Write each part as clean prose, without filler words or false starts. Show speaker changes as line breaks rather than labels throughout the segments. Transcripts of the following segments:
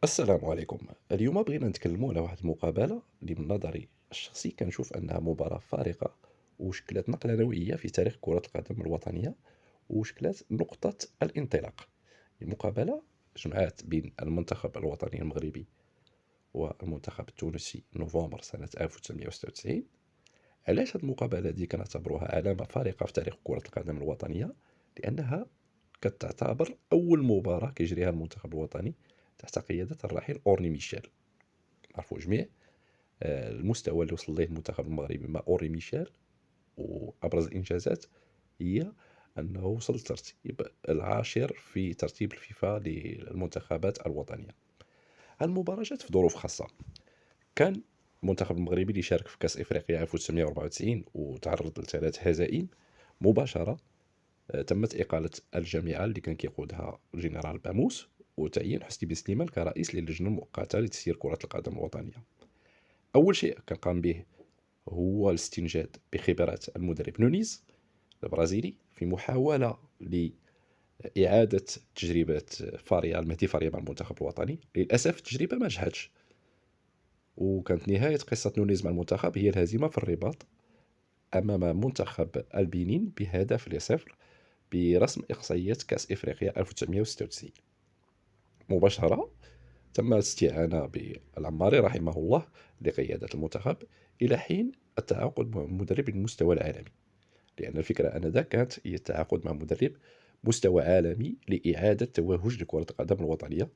السلام عليكم. اليوم بغينا نتكلموا على واحد المقابلة اللي من نظري الشخصي كنشوف أنها مباراة فارقة وشكلت نقلة نوعية في تاريخ كرة القدم الوطنية، وشكلت نقطة الانطلاق. المقابلة جمعت بين المنتخب الوطني المغربي والمنتخب التونسي نوفمبر سنة 1996. علاش هاد المقابلة دي كنعتبروها علامة فارقة في تاريخ كرة القدم الوطنية؟ لأنها كتعتبر أول مباراة كيجريها المنتخب الوطني تحت قيادة الراحل أورني ميشيل. نعرفوا جميع المستوى اللي وصل ليه المنتخب المغربي مع أوري ميشيل، وأبرز الإنجازات هي أنه وصل للترتيب العاشر في ترتيب الفيفا للمنتخبات الوطنية. المباراة جات في ظروف خاصة. كان المنتخب المغربي اللي شارك في كأس إفريقيا 1994 وتعرض لثلاث هزائم مباشرة. تمت إقالة الجامعة اللي كان كيقودها الجنرال باموس، وتعيين حسني بن سليمان كرئيس للجنة المؤقتة لتسيير كرة القدم الوطنية. أول شيء كان قام به هو الاستنجاد بخبرات المدرب نونيز البرازيلي في محاولة لإعادة تجربة مهدي فاريا مع المنتخب الوطني. للأسف التجربة ما نجحتش، وكانت نهاية قصة نونيز مع المنتخب هي الهزيمة في الرباط أمام منتخب البنين بهدف لصفر برسم إقصائيات كأس إفريقيا 1996. مباشرة تم الاستعانة بالعماري رحمه الله لقيادة المنتخب إلى حين التعاقد مع مدرب المستوى العالمي، لأن الفكرة آنذاك كانت هي التعاقد مع مدرب مستوى عالمي لإعادة توهج لكرة القدم الوطنية،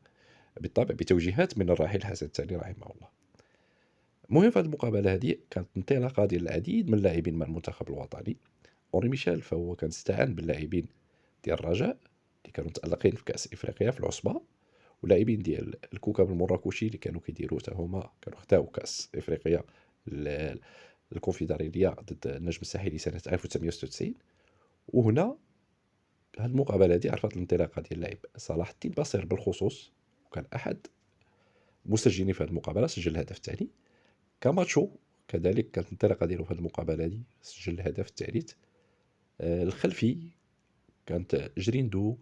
بالطبع بتوجيهات من الراحل حسن الثاني رحمه الله. المهم في هذه المقابلة هذه كانت انطلاقة ديال العديد من اللاعبين مع المنتخب الوطني. أوري ميشيل فهو كان استعان باللاعبين ديال الرجاء اللي كانوا متألقين في كأس إفريقيا في العصبة، ولاعبين ديال الكوكب المراكشي اللي كانوا كيديروا حتى هما كانوا خداو كأس إفريقيا الكونفدرالية ضد النجم الساحلي سنة 1996. وهنا هاد المقابلة هادي عرفت الانطلاقة ديال اللاعب صلاح الدين بصير بالخصوص، وكان أحد المسجلين في هاد المقابلة، سجل الهدف الثاني. كاماتشو كذلك كانت الانطلاقة ديالو في هاد المقابلة هادي، سجل الهدف الثالث. الخلفي كانت جريندو،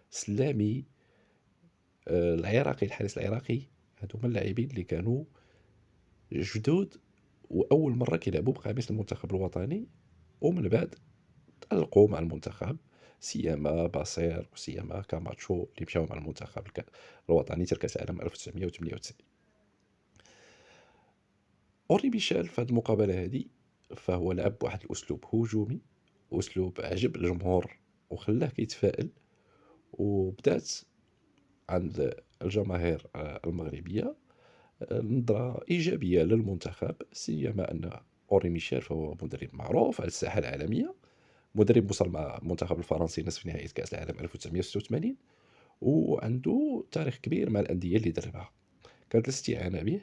سلامي، العراقي الحارس العراقي. هادو هما اللاعبين اللي كانوا جدد وأول مرة كيلعبوا بقميص المنتخب الوطني، ومن بعد تألقوا مع المنتخب، سيما باسير وسيما كاماتشو اللي مشاو مع المنتخب الوطني تاع كأس العالم 1998. أوري ميشيل في هذه المقابلة هذه فهو لعب بواحد الأسلوب هجومي، أسلوب عجب الجمهور وخلاه كيتفائل، وبدات عند الجماهير المغربية نظرة إيجابية للمنتخب، سيما أن أوري ميشيل فهو مدرب معروف على الساحة العالمية، مدرب وصل مع المنتخب الفرنسي نصف نهائي كأس العالم 1986، وعنده تاريخ كبير مع الأندية اللي دربها. كانت الاستعانة به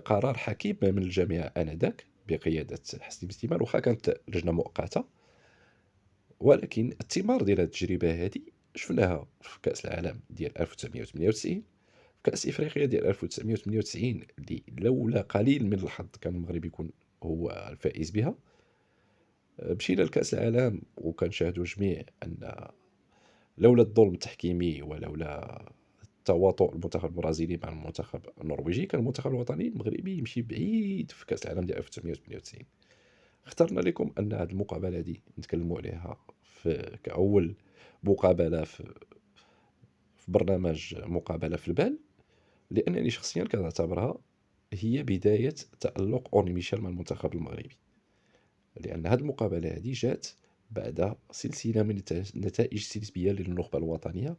قرار حكيم من الجامعة آنذاك بقيادة حسني بن سليمان، واخا كانت لجنة مؤقتة، ولكن الثمار ديال هذه التجربة هذه شفناها في كأس العالم ديال 1998، في كأس إفريقيا ديال 1998 اللي لولا قليل من الحظ كان المغرب يكون هو الفائز بها. مشينا لكأس العالم وكنشاهدوا جميع أن لولا الظلم التحكيمي ولولا تواطؤ المنتخب البرازيلي مع المنتخب النرويجي كان المنتخب الوطني المغربي يمشي بعيد في كأس العالم ديال 1998. اخترنا لكم أن هذه المقابلة دي نتكلموا عليها في كأول مقابلة في برنامج مقابلة في البال، لأنني شخصيا كنعتبرها هي بداية تألق أورني ميشيل مع المنتخب المغربي، لأن هذه المقابلة هذه جات بعد سلسلة من النتائج سلبية للنخبة الوطنية.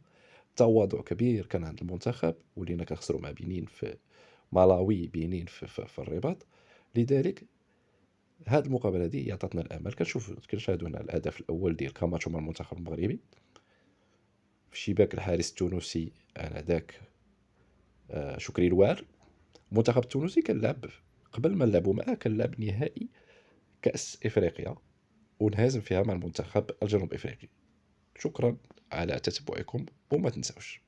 تواضع كبير كان عند المنتخب، ولينا كنخسروا مع بنين في مالاوي، بنين في الرباط. لذلك هذه المقابلة هذه هي عطاتنا الأمل. كنشاهدوا هنا الهدف الأول ديال كاماتشو مع المنتخب المغربي في شباك الحارس التونسي آنذاك شكري الوار. المنتخب التونسي كان لعب قبل ما نلعبوا معاه، كان لعب نهائي كأس إفريقيا وانهزم فيها مع المنتخب الجنوب إفريقي. شكرا على تتبعكم، وما تنسوش